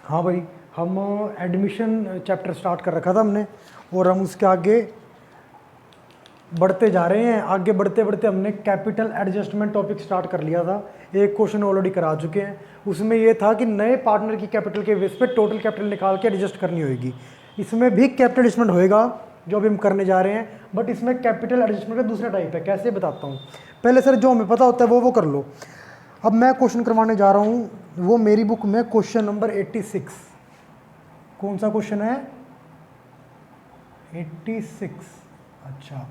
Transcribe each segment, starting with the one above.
हाँ भाई, हम एडमिशन चैप्टर स्टार्ट कर रखा था हमने, और हम उसके आगे बढ़ते जा रहे हैं। आगे बढ़ते बढ़ते हमने कैपिटल एडजस्टमेंट टॉपिक स्टार्ट कर लिया था। एक क्वेश्चन ऑलरेडी करा चुके हैं। उसमें यह था कि नए पार्टनर की कैपिटल के बेस पे टोटल कैपिटल निकाल के एडजस्ट करनी होगी। इसमें भी कैपिटल एडजस्टमेंट होएगा जो अभी हम करने जा रहे हैं, बट इसमें कैपिटल एडजस्टमेंट का दूसरा टाइप है। कैसे बताता हूँ। पहले सर जो हमें पता होता है वो कर लो। अब मैं क्वेश्चन करवाने जा रहा हूँ, वो मेरी बुक में क्वेश्चन नंबर 86। कौन सा क्वेश्चन है? 86। अच्छा,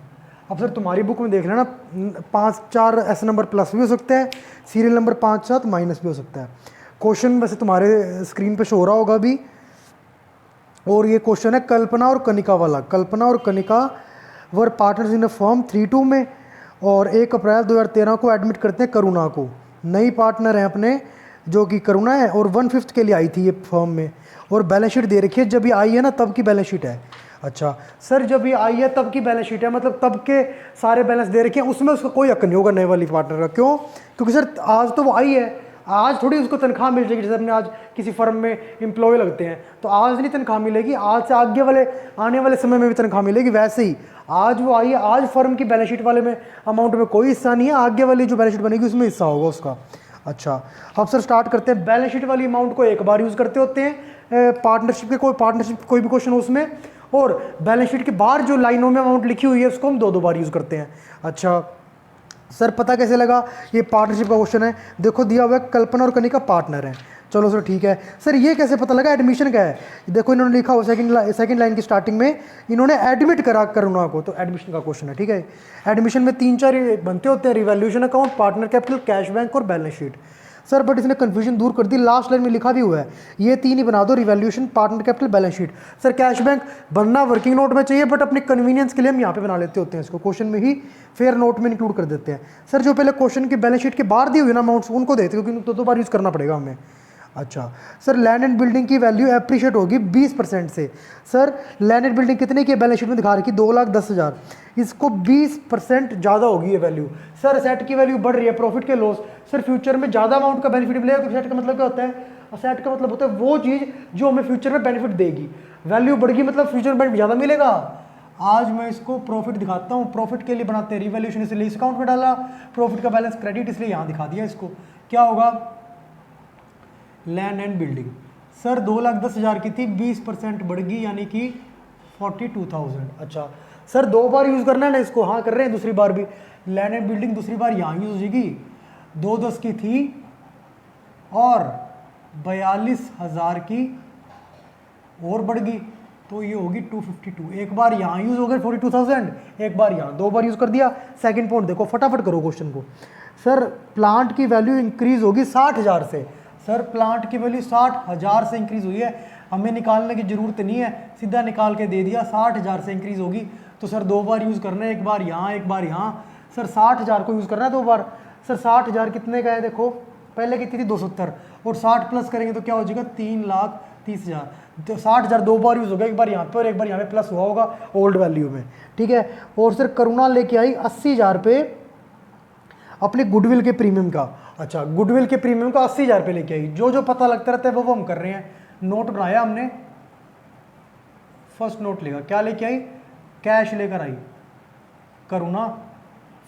अब सर तुम्हारी बुक में देख लेना 5-4 ऐसे नंबर प्लस भी हो सकता है, सीरियल नंबर 5-7 माइनस भी हो सकता है। क्वेश्चन वैसे तुम्हारे स्क्रीन पे शो हो रहा होगा अभी। और ये क्वेश्चन है कल्पना और कनिका वाला। कल्पना और कनिका वर पार्टनर्स इन अ फर्म 3-2 में, और 1 अप्रैल 2013 को एडमिट करते हैं करुणा को। नई पार्टनर है अपने जो कि करुणा है, और 1/5 के लिए आई थी ये फर्म में, और बैलेंस शीट दे रखी है। जब ये आई है ना तब की बैलेंस शीट है। अच्छा सर, जब ये आई है तब की बैलेंस शीट है, मतलब तब के सारे बैलेंस दे रखे हैं, उसमें उसका कोई हक नहीं होगा नए वाली पार्टनर का। क्यों? क्योंकि सर आज तो वो आई है, आज थोड़ी उसको तनख्वाह मिल जाएगी। जैसे अपने आज किसी फर्म में एम्प्लॉय लगते हैं तो आज नहीं तनख्वाह मिलेगी, आज से आगे वाले आने वाले समय में भी तनख्वाह मिलेगी। वैसे ही आज वो आई है, आज फर्म की बैलेंस शीट वाले में अमाउंट में कोई हिस्सा नहीं है, आगे वाली जो बैलेंस शीट बनेगी उसमें हिस्सा होगा उसका। अच्छा, अब सर स्टार्ट करते हैं। बैलेंस शीट वाली अमाउंट को एक बार यूज़ करते होते हैं पार्टनरशिप के, कोई भी क्वेश्चन हो उसमें, और बैलेंस शीट के बाहर जो लाइनों में अमाउंट लिखी हुई है उसको हम 2-2 बार यूज़ करते हैं। अच्छा सर, पता कैसे लगा? ये पार्टनरशिप का क्वेश्चन है, देखो दिया हुआ है कल्पना और कनिका पार्टनर हैं। चलो सर ठीक है। सर ये कैसे पता लगा एडमिशन क्या है? देखो इन्होंने लिखा हुआ सेकंड लाइन की स्टार्टिंग में इन्होंने एडमिट करा करुणा को, तो एडमिशन का क्वेश्चन है। ठीक है, एडमिशन में 3-4 बनते होते हैं, revaluation account, partner capital, cash bank और बैलेंस शीट। सर बट इसने कंफ्यूजन दूर कर दी, लास्ट लाइन में लिखा भी हुआ है ये 3 ही बना दो, revaluation, partner capital, balance sheet. Sir cash bank बनना वर्किंग नोट में चाहिए, बट अपने कन्वीनियंस के लिए हम यहाँ पे बना लेते होते हैं इसको, क्वेश्चन में ही फेयर नोट में इंक्लूड कर देते हैं। सर जो पहले क्वेश्चन की बैलेंस शीट के बाहर दी हुई ना अमाउंट्स उनको देते हैं, क्योंकि 2-2 बार यूज़ करना पड़ेगा हमें। अच्छा सर, लैंड एंड बिल्डिंग की वैल्यू एप्रिशिएट होगी 20% से। सर लैंड एंड बिल्डिंग कितने की बैलेंस शीट में दिखा रखी? 2,10,000। इसको 20% ज़्यादा होगी ये वैल्यू। सर असेट की वैल्यू बढ़ रही है, प्रॉफिट के लॉस। सर फ्यूचर में ज़्यादा अमाउंट का बेनिफिट मिलेगा। असेट का मतलब क्या होता है? असेट का मतलब होता है वो चीज़ जो हमें फ्यूचर में बेनिफिट देगी। वैल्यू बढ़ गई मतलब फ्यूचर में बेनिफिट ज़्यादा मिलेगा। आज मैं इसको प्रॉफिट दिखाता हूँ, प्रॉफिट के लिए बनाते हैं रिवैल्यूएशन, इसलिए इस अकाउंट में डाला। प्रॉफिट का बैलेंस क्रेडिट इसलिए यहाँ दिखा दिया इसको। क्या होगा? लैंड एंड बिल्डिंग सर 2,10,000 की थी, 20% बढ़ गई यानी कि 42,000। अच्छा सर 2 बार यूज़ करना है ना इसको? हाँ कर रहे हैं दूसरी बार भी। लैंड एंड बिल्डिंग दूसरी बार यहाँ यूज़ होगी। 2,10 की थी और 42,000 की और बढ़ गई तो ये होगी 252। एक बार यहाँ यूज़ हो गए 42,000, एक बार यहाँ, 2 बार यूज़ कर दिया। सेकंड पॉइंट देखो, फटाफट करो क्वेश्चन को। सर प्लांट की वैल्यू इंक्रीज होगी 60,000 से। सर प्लांट की वैल्यू 60,000 से इंक्रीज हुई है, हमें निकालने की जरूरत नहीं है, सीधा निकाल के दे दिया। 60,000 से इंक्रीज होगी तो सर 2 बार यूज़ करना है, एक बार यहाँ एक बार यहाँ। सर 60,000 को यूज़ करना है 2 बार। सर 60,000 कितने का है? देखो पहले कितनी थी? 270, और 60 प्लस करेंगे तो क्या हो जाएगा? 3,30,000। तो 60,000 2 बार यूज़ होगा, एक बार यहाँ पे और एक बार यहाँ पे प्लस हुआ होगा ओल्ड वैल्यू में। ठीक है, और सर करुणा लेके आई 80,000 पे अपने गुडविल के प्रीमियम का। अच्छा गुडविल के प्रीमियम का 80,000 पे लेके आई। जो जो पता लगता रहता है वो हम कर रहे हैं। नोट बनाया हमने, फर्स्ट नोट लेगा, क्या लेके आई? कैश लेकर आई करुणा,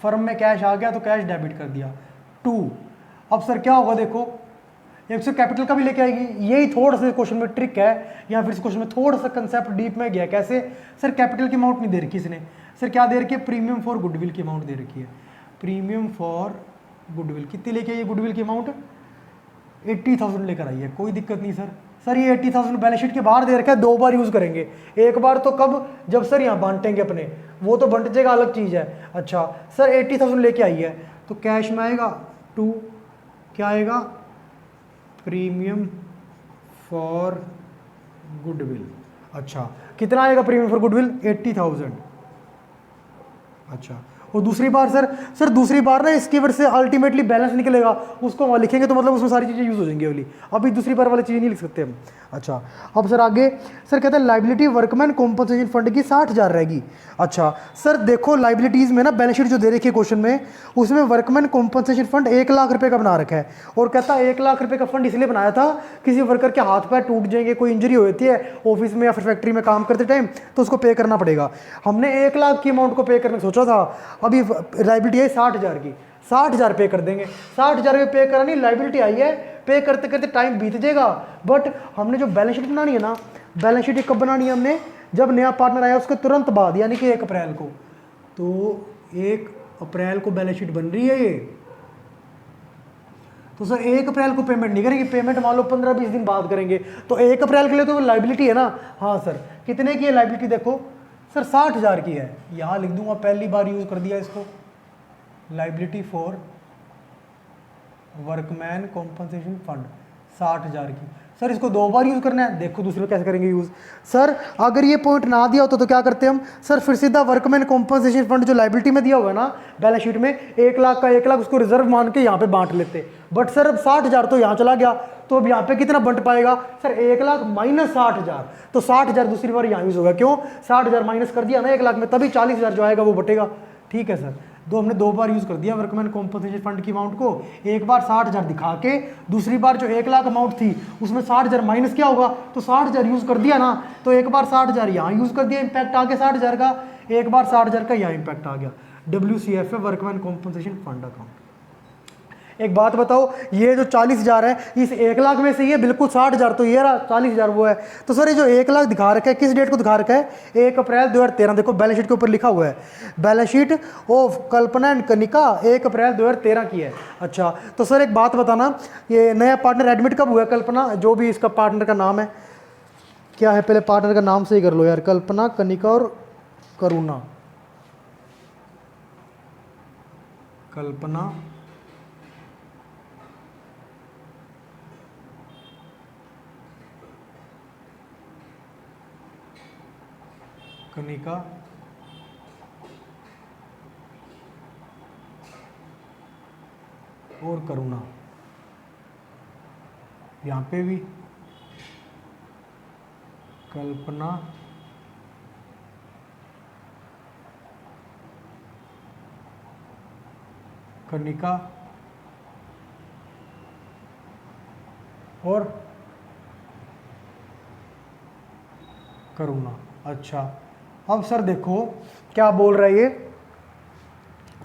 फर्म में कैश आ गया तो कैश डेबिट कर दिया 2। अब सर क्या होगा? देखो एक से कैपिटल का भी लेके आएगी। यही थोड़ा सा क्वेश्चन में ट्रिक है, या फिर इस क्वेश्चन में थोड़ा सा कंसेप्ट डीप में गया। कैसे? सर कैपिटल की अमाउंट नहीं दे रखी इसने। सर क्या दे रखी है? प्रीमियम फॉर गुडविल की अमाउंट दे रखी है। प्रीमियम फॉर गुडविल कितनी लेके आई है? गुडविल की अमाउंट 80,000 लेकर आई है, कोई दिक्कत नहीं सर। सर ये 80,000 बैलेंस शीट के बाहर दे रखा है, 2 बार यूज़ करेंगे। एक बार तो कब? जब सर यहाँ बांटेंगे अपने, वो तो बंट जाएगा, अलग चीज़ है। अच्छा सर 80,000 लेके आई है तो कैश में आएगा 2, क्या आएगा? Premium for goodwill. अच्छा कितना आएगा प्रीमियम फॉर गुडविल? 80,000। अच्छा, और दूसरी बार सर दूसरी बार ना इसकी वजह से अल्टीमेटली बैलेंस निकलेगा, उसको वहाँ लिखेंगे तो मतलब उसमें सारी चीज़ें यूज़ हो जाएंगी वाली। अभी दूसरी बार वाली चीज़ें नहीं लिख सकते हम। अच्छा, अब सर आगे सर कहता है लाइबिलिटी वर्कमैन कॉम्पनसेशन फंड की 60,000 रहेगी। अच्छा सर देखो लाइबिलिटीज़ में ना बैलेंस शीट जो दे रखी है क्वेश्चन में, उसमें वर्कमैन कॉम्पनसेशन फंड 1,00,000 रुपये का बना रखा है, और कहता है 1,00,000 रुपये का फंड इसलिए बनाया था किसी वर्कर के हाथ पैर टूट जाएंगे, कोई इंजरी हो जाती है ऑफिस में या फिर फैक्ट्री में काम करते टाइम, तो उसको पे करना पड़ेगा। हमने 1,00,000 की अमाउंट को पे करने सोचा था, अभी लाइबिलिटी है 60,000 की, 60,000 पे कर देंगे। 60,000 पे करानी लाइबिलिटी आई है, पे करते करते टाइम बीत जाएगा। बट हमने जो बैलेंस शीट बनानी है ना, बैलेंस शीट कब बनानी है हमने, जब नया पार्टनर आया उसके तुरंत बाद, यानी कि 1 अप्रैल को। तो 1 अप्रैल को बैलेंस शीट बन रही है ये, तो सर 1 अप्रैल को पेमेंट नहीं करेंगे, पेमेंट मान लो 15-20 दिन बाद करेंगे, तो 1 अप्रैल के लिए तो लाइबिलिटी है ना। हाँ सर, कितने की है लाइबिलिटी, देखो सर 60,000 की है, यहाँ लिख दूंगा, पहली बार यूज कर दिया इसको, liability for workman compensation fund 60,000 की। सर इसको 2 बार यूज़ करना है, देखो दूसरे कैसे करेंगे यूज़। सर अगर ये पॉइंट ना दिया होता तो क्या करते हम, सर फिर सीधा वर्कमैन कॉम्पनसेशन फंड जो लाइबिलिटी में दिया हुआ है ना बैलेंस शीट में, 1,00,000 का 1,00,000 उसको रिजर्व मान के यहाँ पे बांट लेते। बट सर अब 60,000 तो यहाँ चला गया, तो अब यहाँ पे कितना बंट पाएगा सर, 1,00,000 माइनस 60,000, तो 60,000 दूसरी बार यहाँ यूज़ होगा। क्यों, 60,000 माइनस कर दिया ना 1,00,000 में, तभी 40,000 जो आएगा वो बटेगा। ठीक है सर, हमने 2 बार यूज़ कर दिया वर्कमैन कॉम्पनसेशन फंड की अमाउंट को, एक बार 60,000 दिखा के, दूसरी बार जो 1,00,000 अमाउंट थी उसमें 60,000 माइनस क्या होगा, तो 60,000 यूज़ कर दिया ना, तो एक बार 60,000 यहाँ यूज़ कर दिया, इम्पैक्ट आ गया 60,000 का, एक बार 60,000 का यहाँ इम्पैक्ट आ गया। WCF है वर्कमैन कॉम्पनसेशन फंड अकाउंट। एक बात बताओ, ये जो 40,000 है इस 1,00,000 में से ये बिल्कुल 60,000 तो ये रहा, 40,000 वो है। तो सर ये जो 1,00,000 दिखा रखा है किस डेट को दिखा रखा है, 1 अप्रैल 2013, देखो बैलेंस शीट के ऊपर लिखा हुआ है, balance sheet of Kalpana and Kanika 1 अप्रैल 2013 की है। अच्छा तो सर एक बात बताना, ये नया पार्टनर एडमिट कब हुआ है, कल्पना जो भी इसका पार्टनर का नाम है क्या है, पहले पार्टनर का नाम सही कर लो यार, कल्पना, कनिका और करुणा, कल्पना, कनिका और करुणा, यहाँ पे भी कल्पना, कनिका और करुणा। अच्छा अब सर देखो क्या बोल रहा है ये,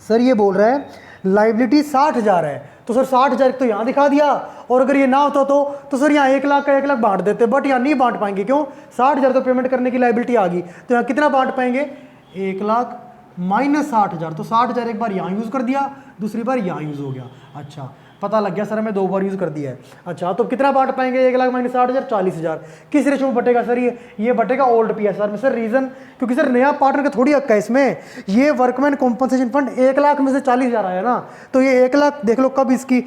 सर ये बोल रहा है लाइबिलिटी 60,000 है, तो सर 60,000 तो यहाँ दिखा दिया, और अगर ये ना होता तो सर यहाँ 1,00,000 का 1,00,000 बांट देते, बट यहाँ नहीं बांट पाएंगे। क्यों, 60,000 तो पेमेंट करने की लाइबिलिटी आ गई, तो यहाँ कितना बांट पाएंगे, 1,00,000 माइनस 60,000, तो 60,000 एक बार यहाँ यूज़ कर दिया, दूसरी बार यहाँ यूज़ हो गया। अच्छा पता लग गया सर, हमें 2 बार यूज़ कर दिया है। अच्छा तो कितना बांट पाएंगे, 1,00,000 माइनस 60,000, 40,000। किस रेशो में बटेगा सर, ये बटेगा ओल्ड PSR में। सर रीज़न, क्योंकि सर नया पार्टनर का थोड़ी हक है इसमें, ये वर्कमैन कॉम्पनसेशन फंड 1,00,000 में से 40,000 आया ना, तो ये 1,00,000 देख लो कब इसकी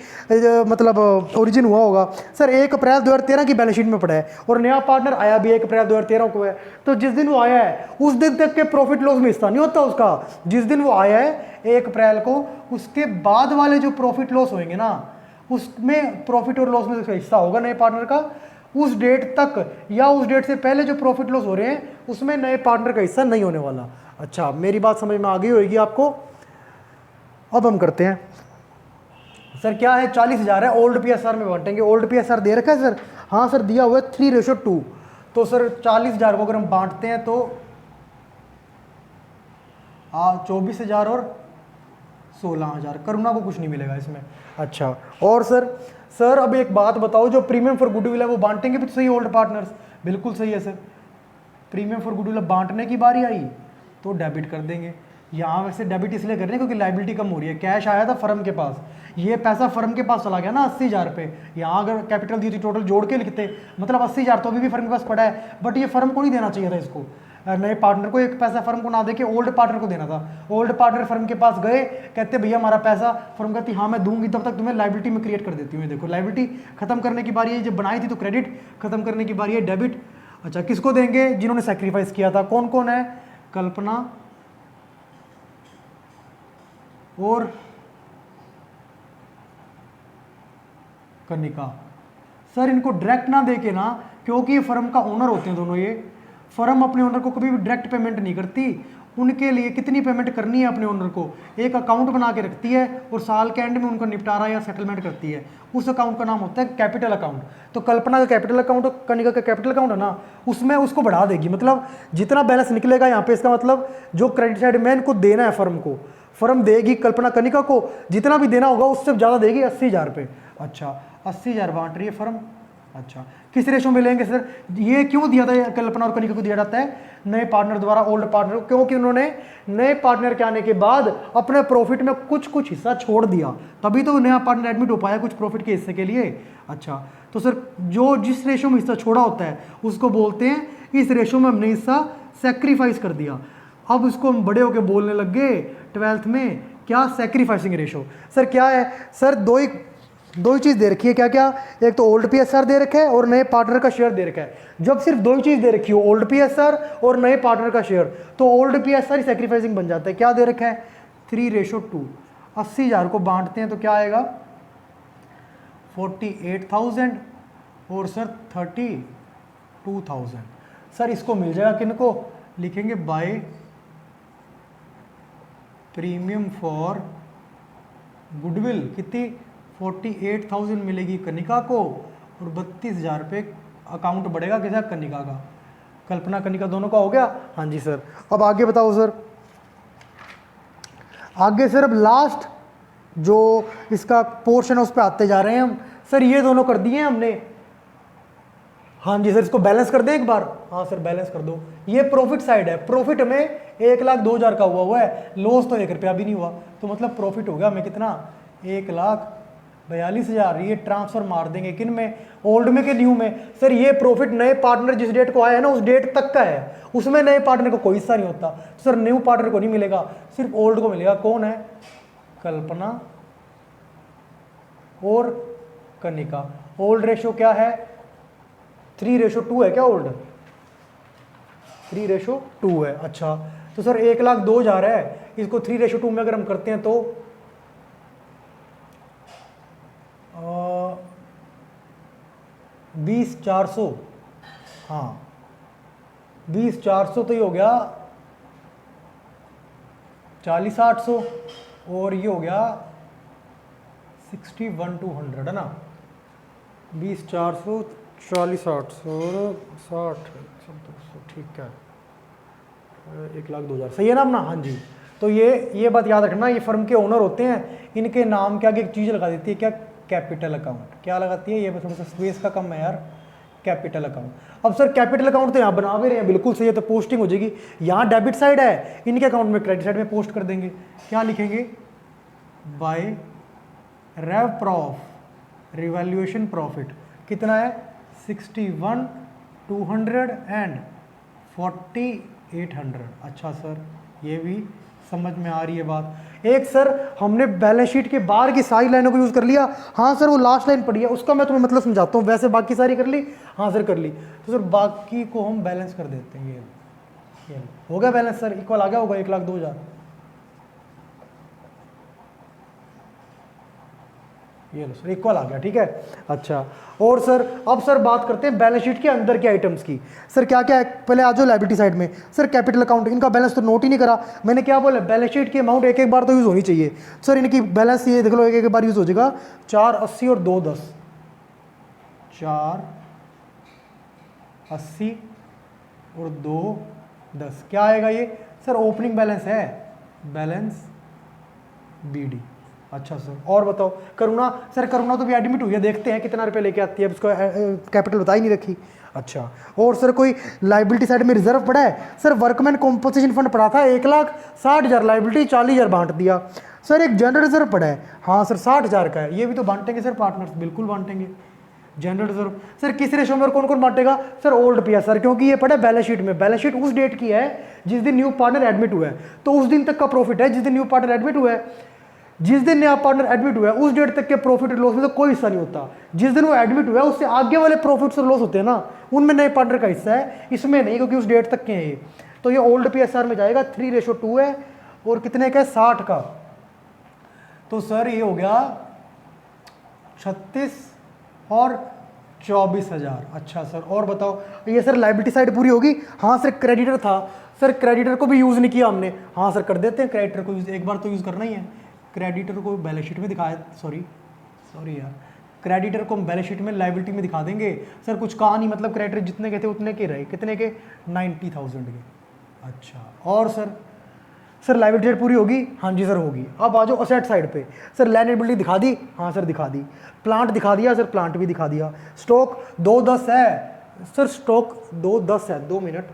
मतलब ओरिजिन हुआ होगा सर, 1 अप्रैल 2013 की बैलेंस शीट में पड़ा है, और नया पार्टनर आया भी 1 अप्रैल 2013 को है, तो जिस दिन वो आया है उस दिन तक के प्रॉफिट लॉस में हिस्सा नहीं होता उसका, जिस दिन वो आया है 1 अप्रैल को, उसके बाद वाले जो प्रॉफिट लॉस होंगे ना उसमें प्रॉफिट और लॉस में उसका हिस्सा होगा नए पार्टनर का, उस डेट तक या उस डेट से पहले जो प्रॉफिट लॉस हो रहे हैं उसमें नए पार्टनर का हिस्सा नहीं होने वाला। अच्छा मेरी बात समझ में आ गई होगी आपको। अब हम करते हैं सर, क्या है 40,000 है, ओल्ड PSR में बांटेंगे, ओल्ड PSR दे रखा है सर, हाँ सर दिया हुआ है 3:2, तो सर 40,000 को अगर हम बांटते हैं तो 24,000 और 16,000, करुणा को कुछ नहीं मिलेगा इसमें। अच्छा और सर अब एक बात बताओ, जो प्रीमियम फॉर गुडविल है वो बांटेंगे भी तो सही ओल्ड पार्टनर्स, बिल्कुल सही है सर, प्रीमियम फॉर गुडविल बांटने की बारी आई तो डेबिट कर देंगे। यहाँ वैसे डेबिट इसलिए कर रहे हैं क्योंकि लाइबिलिटी कम हो रही है, कैश आया था फर्म के पास, ये पैसा फर्म के पास चला गया ना 80,000 रुपये, यहाँ अगर कैपिटल दी थी टोटल जोड़ के लिखते मतलब 80,000 तो अभी भी फर्म के पास पड़ा है, बट ये फर्म को नहीं देना चाहिए था इसको, नए पार्टनर को एक पैसा फर्म को ना देके ओल्ड पार्टनर को देना था। ओल्ड पार्टनर फर्म के पास गए, कहते भैया हमारा पैसा, फर्म कहती हाँ मैं दूंगी, तब तक तुम्हें लाइबिलिटी में क्रिएट कर देती हूँ। देखो लाइबिलिटी खत्म करने की बारी है, जब बनाई थी तो क्रेडिट, खत्म करने की बारी है डेबिट। अच्छा किसको देंगे, जिन्होंने सेक्रीफाइस किया था, कौन कौन है, कल्पना और कनिका। सर इनको डायरेक्ट ना देके ना क्योंकि ये फर्म का ओनर होते हैं दोनों। ये फर्म अपने ओनर को कभी भी डायरेक्ट पेमेंट नहीं करती, उनके लिए कितनी पेमेंट करनी है अपने ओनर को एक अकाउंट बना के रखती है और साल के एंड में उनका निपटारा या सेटलमेंट करती है। उस अकाउंट का नाम होता है कैपिटल अकाउंट। तो कल्पना का कैपिटल अकाउंट और कनिका का कैपिटल अकाउंट है ना, उसमें उसको बढ़ा देगी, मतलब जितना बैलेंस निकलेगा यहाँ पे, इसका मतलब जो क्रेडिट साइड में इनको देना है फर्म को, फर्म देगी कल्पना कनिका को जितना भी देना होगा उससे ज़्यादा देगी, 80,000 रुपये। अच्छा 80,000 बांट रही है फर्म। अच्छा किस रेशो में लेंगे सर? ये क्यों दिया था कल्पना और कनिका को दिया जाता है नए पार्टनर द्वारा ओल्ड पार्टनर को? क्योंकि उन्होंने नए पार्टनर के आने के बाद अपने प्रॉफिट में कुछ कुछ हिस्सा छोड़ दिया, तभी तो नया पार्टनर एडमिट हो पाया कुछ प्रॉफिट के हिस्से के लिए। अच्छा तो सर जो जिस रेशो में हिस्सा छोड़ा होता है उसको बोलते हैं, इस रेशो में हमने हिस्सा सेक्रीफाइस कर दिया। अब उसको हम बड़े होकर बोलने लग गए 12th में, क्या? Sacrificing ratio. सर क्या है सर? दो ही चीज़ दे रखी है, क्या क्या? एक तो ओल्ड पीएसआर दे रखा है और नए पार्टनर का शेयर दे रखा है। जब सिर्फ दो ही चीज़ दे रखी हो, ओल्ड पीएसआर और नए पार्टनर का शेयर, तो ओल्ड पीएसआर ही सेक्रीफाइसिंग बन जाता है। क्या दे रखा है? 3:2। 80,000 को बांटते हैं तो क्या आएगा? 48,000 और सर 32,000। सर इसको मिल जाएगा किनको? लिखेंगे बाय प्रीमियम फॉर गुडविल। कितनी? 48,000 मिलेगी कनिका को और 32,000 रुपये अकाउंट बढ़ेगा किसा? कनिका का। कल्पना कनिका दोनों का हो गया। हाँ जी सर। अब आगे बताओ सर। आगे सर अब लास्ट जो इसका पोर्शन है उस पर आते जा रहे हैं हम। सर ये दोनों कर दिए हमने। हाँ जी सर इसको बैलेंस कर दे एक बार। हाँ सर बैलेंस कर दो। ये प्रॉफिट साइड है, प्रॉफिट में 1,02,000 का हुआ है, लॉस तो 1 रुपया भी नहीं हुआ, तो मतलब प्रॉफिट हो गया हमें कितना? 1,42,000। ये ट्रांसफर मार देंगे किन में? ओल्ड में के न्यू में? सर ये प्रॉफिट नए पार्टनर जिस डेट को आया है ना उस डेट तक का है, उसमें नए पार्टनर को कोई हिस्सा नहीं होता। तो सर न्यू पार्टनर को नहीं मिलेगा, सिर्फ ओल्ड को मिलेगा। कौन है? कल्पना और कनिका। ओल्ड रेशो क्या है? 3:2 है क्या? ओल्ड 3:2 है। अच्छा तो सर 1,02,000 है, इसको 3:2 में अगर हम करते हैं तो 20,400। हाँ 20,400 तो ये हो गया 40,800 और ये हो गया 61,200 है ना। 20,400 40,800 और 60,200 ठीक है 1,02,000 सही है ना अपना? हाँ जी। तो ये बात याद रखना, ये फर्म के ओनर होते हैं, इनके नाम के आगे एक चीज़ लगा देती है, क्या? Capital account. क्या लगाती है? ये थोड़ा सा स्पेस का कम है यार, कैपिटल अकाउंट। अब सर कैपिटल अकाउंट तो यहाँ बना भी रहे हैं, बिल्कुल सही है, तो पोस्टिंग हो जाएगी। यहाँ डेबिट साइड है, इनके अकाउंट में क्रेडिट साइड में पोस्ट कर देंगे। क्या लिखेंगे? बाय रेव प्रॉफ रिवैल्यूएशन प्रॉफिट। कितना है? 61,200 एंड 48,100। अच्छा सर ये भी समझ में आ रही है बात। एक सर हमने बैलेंस शीट के बाहर की सारी लाइनों को यूज़ कर लिया। हाँ सर वो लास्ट लाइन पड़ी है, उसका मैं तुम्हें मतलब समझाता हूँ, वैसे बाकी सारी कर ली। हाँ सर कर ली। तो सर बाकी को हम बैलेंस कर देते हैं। ये हो गया बैलेंस सर, इक्वल आ गया होगा 1,02,000। ये लो सर इक्वल आ गया, ठीक है। अच्छा और सर अब सर बात करते हैं बैलेंस शीट के अंदर के आइटम्स की। सर क्या क्या है? पहले आ जाओ लायबिलिटी साइड में। सर कैपिटल अकाउंट, इनका बैलेंस तो नोट ही नहीं करा मैंने। क्या बोला? बैलेंस शीट की अमाउंट एक एक बार तो यूज़ होनी चाहिए। सर इनकी बैलेंस ये देख लो, एक एक बार यूज़ हो जाएगा। 480 और 210, 480 और 210 क्या आएगा ये? सर ओपनिंग बैलेंस है, बैलेंस BD। अच्छा सर और बताओ करुणा। सर करुणा तो भी एडमिट हुई है, देखते हैं कितना रुपये लेके आती है, उसको कैपिटल बता ही नहीं रखी। अच्छा और सर कोई लाइबिलिटी साइड में रिजर्व पड़ा है? सर वर्कमैन कॉम्पोजिशन फंड पड़ा था 1,60,000 लाइबिलिटी, 40,000 बांट दिया। सर एक जनरल रिजर्व पड़ा है, हाँ सर 60,000 का है, ये भी तो बांटेंगे सर पार्टनर्स, बिल्कुल बांटेंगे। जनरल रिजर्व सर किस रेशो में कौन कौन बांटेगा? सर ओल्ड पीएसआर, क्योंकि ये पड़ा है बैलेंस शीट में। बैलेंस शीट उस डेट की है जिस दिन न्यू पार्टनर एडमिट हुआ है, तो उस दिन तक का प्रॉफिट है जिस दिन न्यू पार्टनर एडमिट हुआ है। जिस दिन नया पार्टनर एडमिट हुआ है उस डेट तक के प्रॉफिट और लॉस में तो कोई हिस्सा नहीं होता। जिस दिन वो एडमिट हुआ है उससे आगे वाले प्रॉफिट्स और लॉस होते हैं ना, उनमें नए पार्टनर का हिस्सा है, इसमें नहीं, क्योंकि उस डेट तक के हैं ये। तो ये ओल्ड पीएसआर में जाएगा। 3:2 है और कितने का है? 60 का। तो सर ये हो गया 36 और 24,000। अच्छा सर, और बताओ ये सर लाइबिलिटी साइड पूरी होगी। हाँ सर, क्रेडिटर था सर, क्रेडिटर को भी यूज़ नहीं किया हमने। हाँ सर, कर देते हैं क्रेडिटर को यूज़, एक बार तो यूज़ करना ही है। क्रेडिटर को बैलेंस शीट में दिखाया, सॉरी यार, क्रेडिटर को हम बैलेंस शीट में लाइबिलिटी में दिखा देंगे। सर कुछ कहा नहीं, मतलब क्रेडिटर जितने के थे उतने के रहे। कितने के? 90,000 के। अच्छा, और सर लाइबिलिटी साइड पूरी होगी? हाँ जी सर होगी। अब आ जाओ असेट साइड पे। सर लैंड एबिलिटी दिखा दी? हाँ सर दिखा दी। प्लांट दिखा दिया? सर प्लांट भी दिखा दिया। स्टॉक 210 है सर, स्टॉक 210 है, 2 मिनट।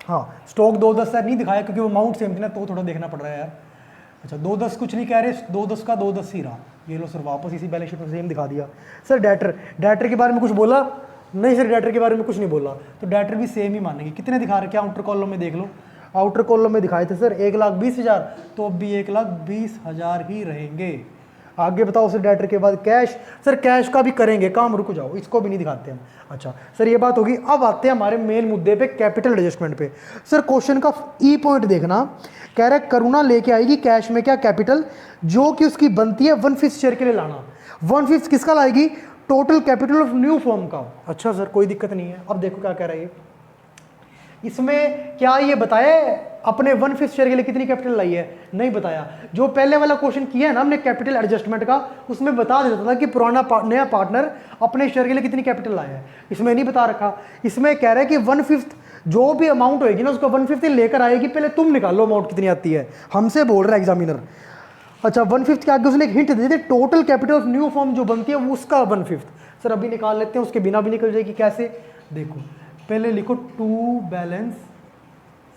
हाँ स्टॉक 210 है, नहीं दिखाया क्योंकि वो अमाउंट सेम थी ना, तो थोड़ा देखना पड़ रहा है यार। अच्छा 210 कुछ नहीं कह रहे, 210 का 210 ही रहा। ये लो सर, वापस इसी बैलेंस शीट में सेम दिखा दिया। सर डेटर के बारे में कुछ बोला? नहीं सर, डेटर के बारे में कुछ नहीं बोला, तो डेटर भी सेम ही मानेंगे। कितने दिखा रहे, क्या आउटर कॉलम में देख लो, आउटर कॉलम में दिखाए थे सर 1,20,000, तो अब भी 1,20,000 ही रहेंगे। आगे बताओ सर, डेटर के बाद कैश। सर कैश का भी करेंगे काम, रुक जाओ, इसको भी नहीं दिखाते हम। अच्छा सर ये बात होगी। अब आते हैं हमारे मेन मुद्दे पे, कैपिटल एडजस्टमेंट पे। सर क्वेश्चन का ई पॉइंट देखना, कह रहा है करुणा लेके आएगी कैश में क्या, कैपिटल, जो कि उसकी बनती है 1/5 शेयर के लिए लाना। 1/5 किसका लाएगी? Total capital of new firm का। अच्छा सर कोई दिक्कत नहीं है। अब देखो क्या कह रहा है ये, इसमें क्या ये बताया अपने 1/5 शेयर के लिए कितनी कैपिटल लाई है? नहीं बताया। जो पहले वाला क्वेश्चन किया है ना हमने कैपिटल एडजस्टमेंट का, उसमें बता देता था कि पुराना नया पार्टनर अपने शेयर के लिए कितनी कैपिटल लाया है। इसमें नहीं बता रखा। इसमें कह रहा है कि 1/5 जो भी अमाउंट होगी ना, उसका 1/5 लेकर आएगी। पहले तुम निकालो अमाउंट कितनी आती है, हमसे बोल रहा है एग्जामिनर। अच्छा 1/5 के आगे उसने एक hint they the, total capital of new form जो बनती है उसका 1/5। सर अभी निकाल लेते हैं, उसके बिना भी निकल जाएगी। कैसे? देखो पहले लिखो टू बैलेंस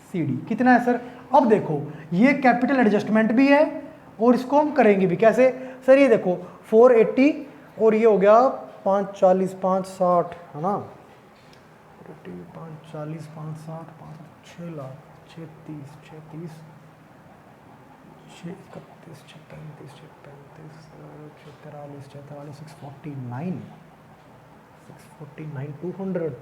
CD कितना है सर। अब देखो ये कैपिटल एडजस्टमेंट भी है और इसको हम करेंगे भी। कैसे? सर ये देखो 480 और ये हो गया 540 560 है ना, 540 560 6 लाख 36 36 31 36 35 43 43 649 200।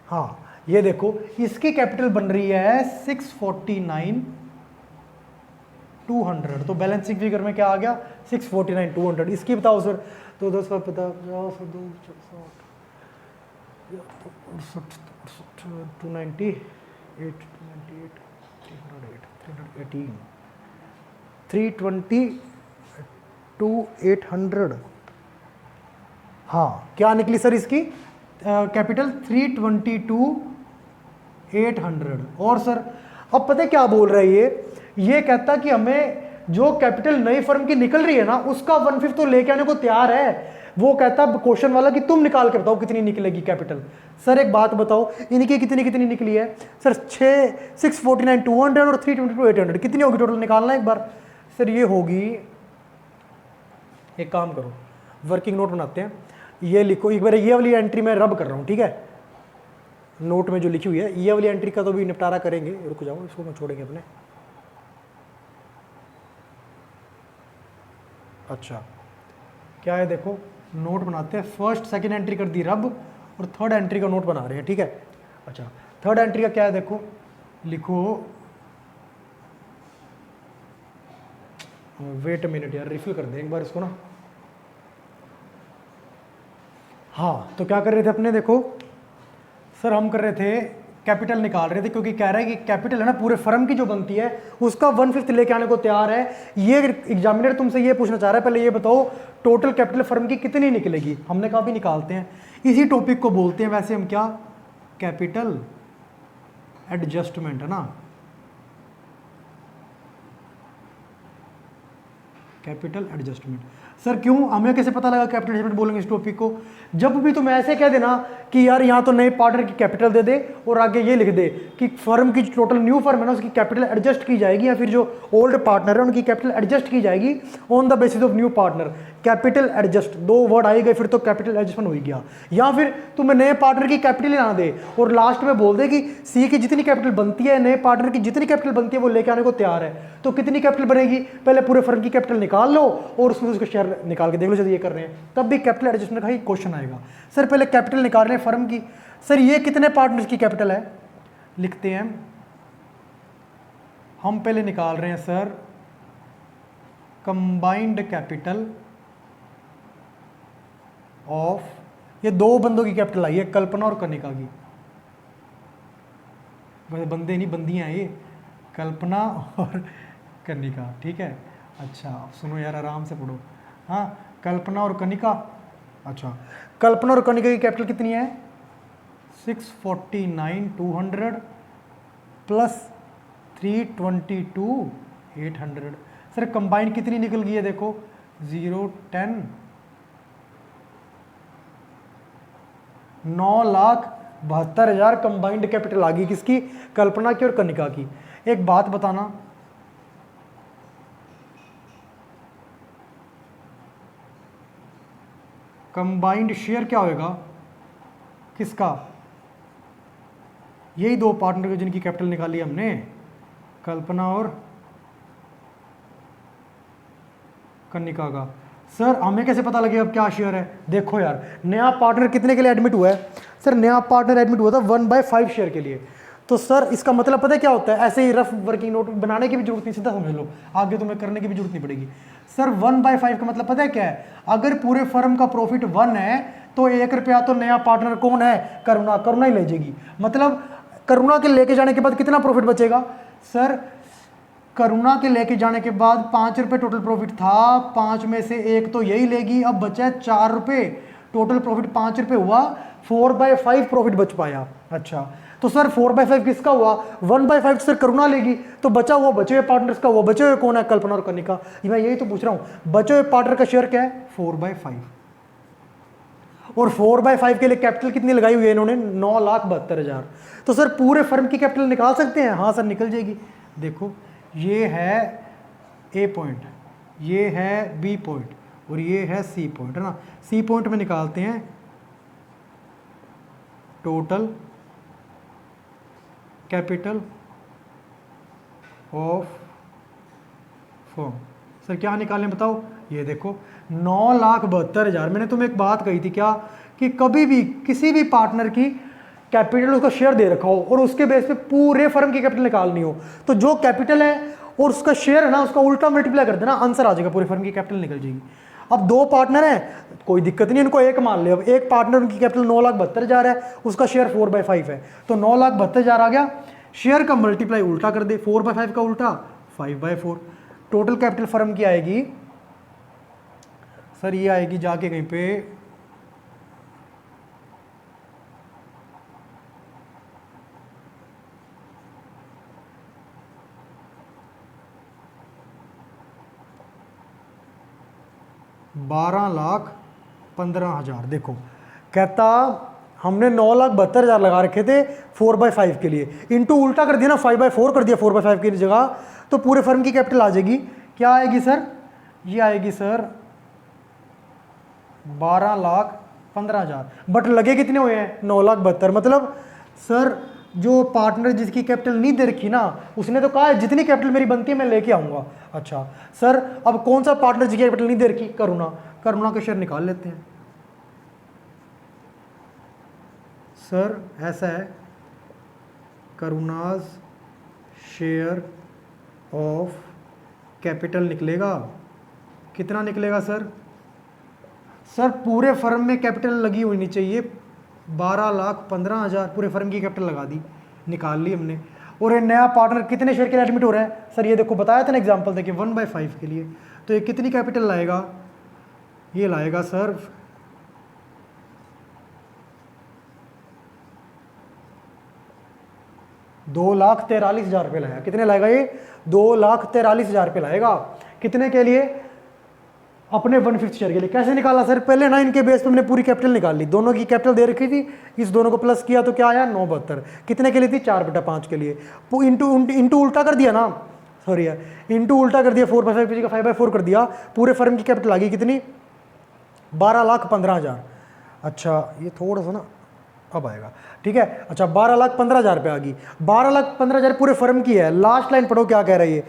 हाँ ये देखो इसकी कैपिटल बन रही है 649 200, तो बैलेंसिंग फिगर में क्या आ गया? 649 200। इसकी बताओ सर, तो 10 पर पता 298 320 800। हाँ क्या निकली सर इसकी कैपिटल? 322 800। और सर अब पता है क्या बोल रहा है ये कहता कि हमें जो कैपिटल नई फर्म की निकल रही है ना, उसका 1/5 तो लेके आने को तैयार है। वो कहता क्वेश्चन वाला कि तुम निकाल के बताओ कितनी निकलेगी कैपिटल। सर एक बात बताओ, इनकी कितनी निकली है सर? 649 200 और 322 800 कितनी होगी टोटल? निकालना एक बार। सर ये होगी, एक काम करो वर्किंग नोट बनाते हैं, ये लिखो एक बार, ये वाली एंट्री मैं रब कर रहा हूँ, ठीक है, नोट में जो लिखी हुई है। ये वाली एंट्री का तो भी निपटारा करेंगे, रुक जाओ इसको मैं छोड़ेंगे अपने। अच्छा क्या है देखो, नोट बनाते हैं। फर्स्ट सेकंड एंट्री कर दी रब और थर्ड एंट्री का नोट बना रहे हैं, ठीक है। अच्छा थर्ड एंट्री का क्या है देखो, लिखो, वेट अ मिनट यार, रिफिल कर दें एक बार इसको ना। हाँ तो क्या कर रहे थे अपने, देखो सर हम कर रहे थे कैपिटल निकाल रहे थे, क्योंकि कह रहा है कि कैपिटल है ना पूरे फर्म की जो बनती है उसका 1/5 लेके आने को तैयार है। ये एग्जामिनर तुमसे ये पूछना चाह रहा है, पहले ये बताओ टोटल कैपिटल फर्म की कितनी निकलेगी। हमने कहा भी निकालते हैं, इसी टॉपिक को बोलते हैं वैसे हम क्या, कैपिटल एडजस्टमेंट, है ना, कैपिटल एडजस्टमेंट। सर क्यों, हमें कैसे पता लगा कैपिटल एडजस्टमेंट बोलेंगे इस टॉपिक को? जब भी तुम ऐसे कह देना कि यार यहाँ तो नए पार्टनर की कैपिटल दे दे और आगे ये लिख दे कि फर्म की टोटल न्यू फर्म है ना उसकी कैपिटल एडजस्ट की जाएगी, या फिर जो ओल्ड पार्टनर है उनकी कैपिटल एडजस्ट की जाएगी on the basis of new partner. Capital adjust, दो वर्ड आई गए फिर तो कैपिटल एडजस्टमेंट हो गया। या फिर तुम्हें नए पार्टनर की कैपिटल ना दे और लास्ट में बोल दे कि सी की जितनी कैपिटल बनती है, नए पार्टनर की जितनी कैपिटल बनती है वो लेके आने को तैयार है, तो कितनी कैपिटल बनेगी? पहले पूरे फर्म की कैपिटल निकाल लो और उसमें उसको शेयर निकाल के देख लो, जब ये कर रहे हैं तब भी कैपिटल एडजस्टमेंट का ही क्वेश्चन आएगा। सर पहले कैपिटल निकाल रहे हैं फर्म की, सर ये कितने पार्टनर्स की कैपिटल है, लिखते हैं हम, पहले निकाल रहे हैं सर कंबाइंड कैपिटल ऑफ, ये दो बंदों की कैपिटल आई है, कल्पना और कनिका की, वैसे बंदे नहीं बंदियां हैं ये, कल्पना और कनिका, ठीक है। अच्छा अब सुनो यार, आराम से पढ़ो। हाँ, कल्पना और कनिका, अच्छा कल्पना और कनिका की कैपिटल कितनी है, 649 200 प्लस 322 800। सर कंबाइंड कितनी निकल गई है, देखो 0 10, 9,72,000 कंबाइंड कैपिटल आ गई, किसकी, कल्पना की और कनिका की। एक बात बताना, कंबाइंड शेयर क्या होएगा किसका, यही दो पार्टनर जिनकी कैपिटल निकाली हमने, कल्पना और कनिका का। सर हमें कैसे पता लगेगा अब क्या शेयर है, देखो यार नया पार्टनर कितने के लिए एडमिट हुआ है, सर नया पार्टनर एडमिट हुआ था 1/5 शेयर के लिए। तो सर इसका मतलब पता है क्या होता है, ऐसे ही रफ वर्किंग नोट बनाने की भी जरूरत नहीं, सीधा समझ लो, आगे तुम्हें करने की भी जरूरत नहीं पड़ेगी। सर 1/5 का मतलब पता है क्या है, अगर पूरे फर्म का प्रॉफिट 1 है तो 1 रुपया तो नया पार्टनर कौन है, करुणा, करुणा ही ले जाएगी। मतलब करुणा के लेके जाने के बाद कितना प्रॉफिट बचेगा, सर करुणा के लेके जाने के बाद 5 रुपये टोटल प्रॉफिट था, 5 में से 1 तो यही लेगी, अब बचा है 4 रुपये, टोटल प्रॉफिट 5 रुपये हुआ, 4/5 प्रॉफिट बच पाया। अच्छा तो सर 4/5 किसका हुआ, 1/5 सर करुणा लेगी, तो बचा हुआ बचे हुए पार्टनर्स का हुआ, बचे हुए कौन है, कल्पना और कनिका। मैं यही तो पूछ रहा हूं, बचे हुए पार्टनर का शेयर क्या है, 4/5, और 4/5 के लिए कैपिटल कितनी लगाई हुई है इन्होंने, 9,72,000। तो सर पूरे फर्म की कैपिटल निकाल सकते हैं, हाँ सर निकल जाएगी। देखो ये है ए पॉइंट, ये है बी पॉइंट और ये है सी पॉइंट, है ना। सी पॉइंट में निकालते हैं total capital of firm. Sir क्या निकालें बताओ, ये देखो 9,72,000। मैंने तुम्हें एक बात कही थी क्या, कि कभी भी किसी भी पार्टनर की कैपिटल उसका शेयर दे रखा हो और उसके बेस पे पूरे फर्म की कैपिटल निकालनी हो, तो जो कैपिटल है और उसका शेयर है ना, उसका उल्टा मल्टीप्लाई कर देना, आंसर आ जाएगा, पूरे फर्म की कैपिटल निकल जाएगी। अब दो पार्टनर हैं, कोई दिक्कत नहीं, इनको एक मान ले। अब एक पार्टनर उनकी कैपिटल 9,72,000 है, उसका शेयर 4/5 है, तो 9,72,000 आ गया, शेयर का मल्टीप्लाई उल्टा कर दे, 4/5 का उल्टा 5/4, टोटल कैपिटल फर्म की आएगी सर, ये आएगी जाके कहीं पे 12,15,000। देखो कहता हमने 9,72,000 लगा रखे थे 4/5 के लिए, इंटू उल्टा कर दिया ना, 5/4 कर दिया 4/5 की जगह, तो पूरे फर्म की कैपिटल आ जाएगी, क्या आएगी सर, ये आएगी सर 12,15,000। बट लगे कितने हुए हैं, 9,72,000। मतलब सर जो पार्टनर जिसकी कैपिटल नहीं दे रखी ना, उसने तो कहा है जितनी कैपिटल मेरी बनती है मैं लेके आऊंगा। अच्छा सर अब कौन सा पार्टनर जिसकी कैपिटल नहीं दे रखी, करुणा, करुणा के शेयर निकाल लेते हैं। सर ऐसा है, करुणाज शेयर ऑफ कैपिटल निकलेगा, कितना निकलेगा सर, सर पूरे फर्म में कैपिटल लगी होनी चाहिए 12,15,000, पूरे फर्म की कैपिटल लगा दी, निकाल ली हमने। और ये नया पार्टनर कितने शेयर के लिए एडमिट हो रहा है, सर ये देखो बताया था ना एग्जांपल देखिए 1/5 के लिए, तो ये कितनी कैपिटल लाएगा, ये लाएगा सर 2,43,000 रुपये लाएगा। कितने लाएगा ये, 2,43,000 रुपये लाएगा, कितने के लिए, अपने 1/5 शेयर के लिए। कैसे निकाला सर, पहले ना इनके बेस पे हमने पूरी कैपिटल निकाल ली, दोनों की कैपिटल दे रखी थी, इस दोनों को प्लस किया तो क्या आया 9,72, कितने के लिए थी 4/5 के लिए, इंटू उल्टा कर दिया ना, सॉरी यार, इंटू उल्टा कर दिया, 4/5 की जगह 5/4 कर दिया, पूरे फर्म की कैपिटल आ गई कितनी, 12,15,000। अच्छा ये थोड़ा सा ना अब आएगा, ठीक है। अच्छा 12,15,000 रुपये आ गई, 12,15,000 पूरे फर्म की है। लास्ट लाइन पढ़ो क्या कह रही है,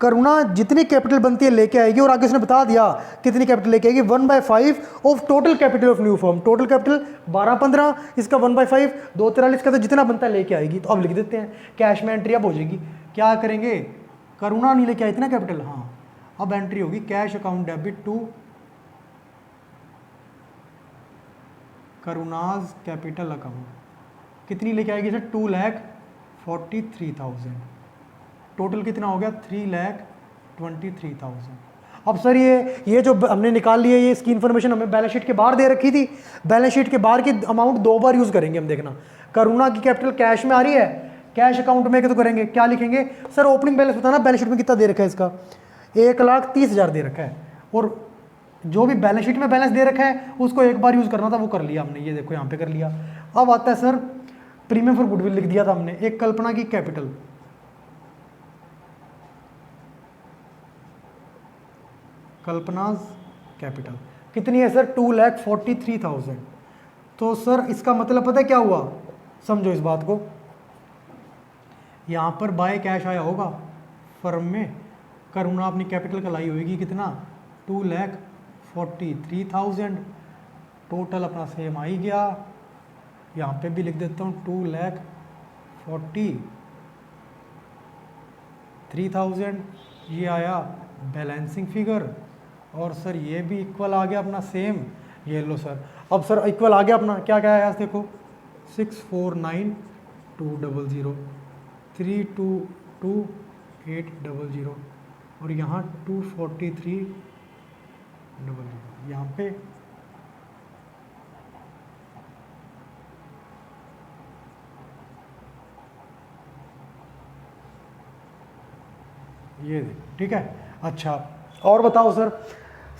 करुणा जितनी कैपिटल बनती है लेके आएगी, और आगे उसने बता दिया कितनी कैपिटल लेके आएगी, 1/5 of total capital of new firm, total capital 12,15, इसका 1/5 2,43 का, तो जितना बनता है लेके आएगी। तो अब लिख देते हैं, कैश में एंट्री अब हो जाएगी, क्या करेंगे, करुणा नहीं लेके आई थी ना कैपिटल, हाँ अब एंट्री होगी cash account debit to Karuna's capital account कितनी लेके आएगी सर? 2,43,000। टोटल कितना हो गया? 3,23,000। अब सर ये जो हमने निकाल लिया, ये इसकी इन्फॉर्मेशन हमें बैलेंस शीट के बाहर दे रखी थी। बैलेंस शीट के बाहर की अमाउंट दो बार यूज करेंगे हम। देखना, करुणा की कैपिटल कैश में आ रही है, कैश अकाउंट में तो करेंगे क्या लिखेंगे सर? ओपनिंग बैलेंस बताना, बैलेंस शीट में कितना दे रखा है इसका? 1,30,000 दे रखा है, और जो भी बैलेंस शीट में बैलेंस दे रखा है उसको एक बार यूज करना था, वो कर लिया हमने। ये देखो यहाँ पे कर लिया। अब आता है सर प्रीमियम फॉर गुडविल लिख दिया था हमने। एक कल्पना की कैपिटल, कल्पनाज कैपिटल कितनी है सर? 2,43,000। तो सर इसका मतलब पता है क्या हुआ? समझो इस बात को, यहां पर बाय कैश आया होगा फर्म में, करुणा अपनी कैपिटल का लाई होगी कितना? 2,43,000। टोटल अपना सेम आ ही गया। यहाँ पे भी लिख देता हूँ 2,43,000। ये आया बैलेंसिंग फिगर, और सर ये भी इक्वल आ गया अपना सेम। ये लो सर, अब सर इक्वल आ गया अपना। क्या क्या आया देखो, 649,200, 322,800, और यहाँ 243,000। यहाँ पे ये देखो, ठीक है। अच्छा और बताओ सर,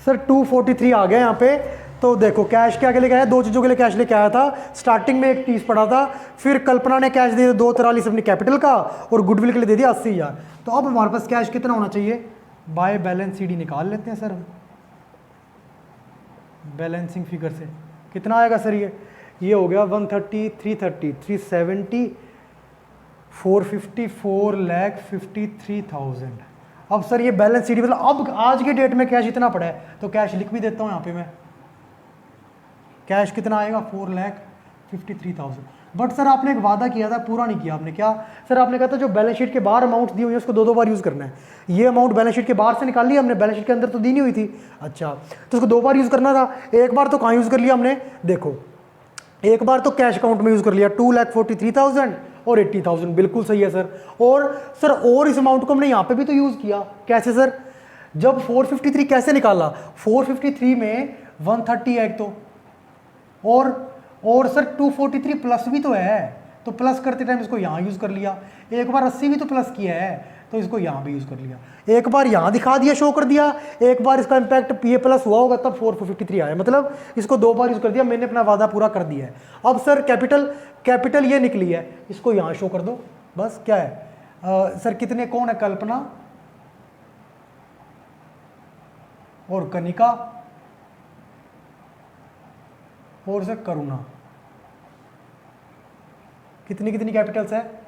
सर 243 आ गया यहाँ पे। तो देखो कैश क्या के लेके आया? दो चीज़ों के लिए कैश लेके आया था। स्टार्टिंग में एक 30 पड़ा था, फिर कल्पना ने कैश दे दिया 2,43 अपनी कैपिटल का, और गुडविल के लिए दे दिया 80,000। तो अब हमारे पास कैश कितना होना चाहिए? बाय बैलेंस सीडी निकाल लेते हैं सर हम। बैलेंसिंग फिगर से कितना आएगा सर? ये हो गया 130, 330, 370, 450, 4,53,000। अब सर ये बैलेंस शीट मतलब अब आज के डेट में कैश इतना पड़ा है, तो कैश लिख भी देता हूँ यहाँ पे मैं। कैश कितना आएगा? 4,53,000। बट सर आपने एक वादा किया था, पूरा नहीं किया आपने। क्या सर? आपने कहा था जो बैलेंस शीट के बाहर अमाउंट दी हुई है उसको दो बार यूज करना है। ये अमाउंट बैलेंस शीट के बाहर से निकाल लिया हमने, बैलेंस शीट के अंदर तो दी नहीं हुई थी। अच्छा, तो उसको दो बार यूज करना था। एक बार तो कहाँ यूज कर लिया हमने? देखो, एक बार तो कैश अकाउंट में यूज कर लिया 2,43,000 और 80,000। बिल्कुल सही है सर। और सर और इस अमाउंट को हमने यहाँ पे भी तो यूज किया। कैसे सर? जब 453 कैसे निकाला? 453 में 130 है एक तो, और सर 243 प्लस भी तो है, तो प्लस करते टाइम इसको यहाँ यूज कर लिया। एक बार 80 भी तो प्लस किया है, तो इसको यहाँ भी यूज कर लिया। एक बार यहाँ दिखा दिया, शो कर दिया, एक बार इसका इंपैक्ट ये प्लस हुआ होगा तब 453 आया। मतलब इसको दो बार यूज कर दिया, मैंने अपना वादा पूरा कर दिया है। अब सर कैपिटल ये निकली है, इसको यहाँ शो कर दो बस। क्या है सर? कितने कौन है? कल्पना और कनिका और सर करुणा। कितनी कितनी कैपिटल्स है?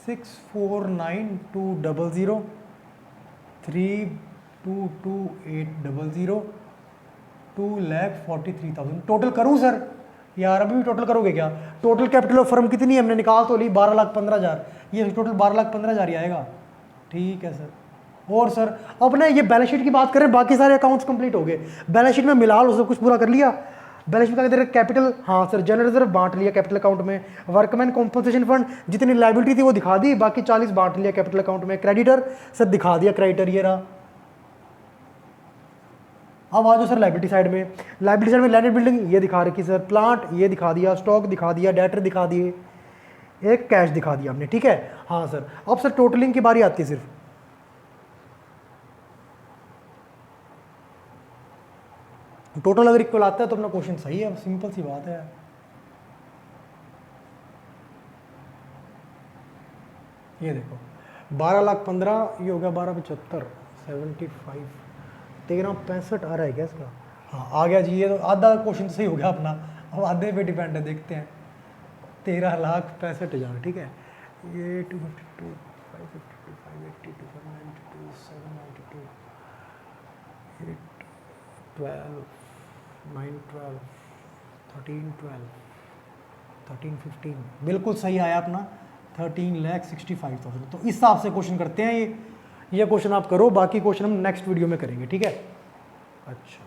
649,200, 322,800, 2,43,000। टोटल करूं सर? यार अभी भी टोटल करोगे क्या? टोटल कैपिटल ऑफ फर्म कितनी है? हमने निकाल तो ली 12,15,000। ये टोटल 12,15,000 ही आएगा। ठीक है सर। और सर अब ना ये बैलेंस शीट की बात करें, बाकी सारे अकाउंट्स कंप्लीट हो गए। बैलेंस शीट में मिला लो, सब कुछ पूरा कर लिया। बैलेंस शीट का कैपिटल, हाँ सर, जनरल रिजर्व बांट लिया कैपिटल अकाउंट में। वर्कमैन कॉम्पनसेशन फंड जितनी लायबिलिटी थी वो दिखा दी, बाकी 40 बांट लिया कैपिटल अकाउंट में। क्रेडिटर सर दिखा दिया, क्रेडिटर ये रहा। अब आ जाओ सर लायबिलिटी साइड में। लायबिलिटी साइड में लैंड बिल्डिंग ये दिखा रखी सर, प्लांट ये दिखा दिया, स्टॉक दिखा दिया, डेटर दिखा दिए, एक कैश दिखा दिया हमने। ठीक है, हाँ सर। अब सर टोटलिंग की बारी आती है सिर्फ। टोटल अगर इक्वल आता है तो अपना क्वेश्चन सही है, सिंपल सी बात है। ये देखो 12,15,000, ये हो गया 12,75, 75, 13,65 आ रहा है क्या इसका? हाँ आ गया जी। ये तो आधा क्वेश्चन सही हो गया अपना। अब आधे पे डिपेंड है, देखते हैं। 13,65,000। ठीक है, ये 252, 552, 582, 492, 792, 8, 12, 9, 12, 13, 12, 13, 15। बिल्कुल सही आया अपना 13,65,000। तो इस हिसाब से क्वेश्चन करते हैं। ये क्वेश्चन आप करो, बाकी क्वेश्चन हम नेक्स्ट वीडियो में करेंगे। ठीक है, अच्छा।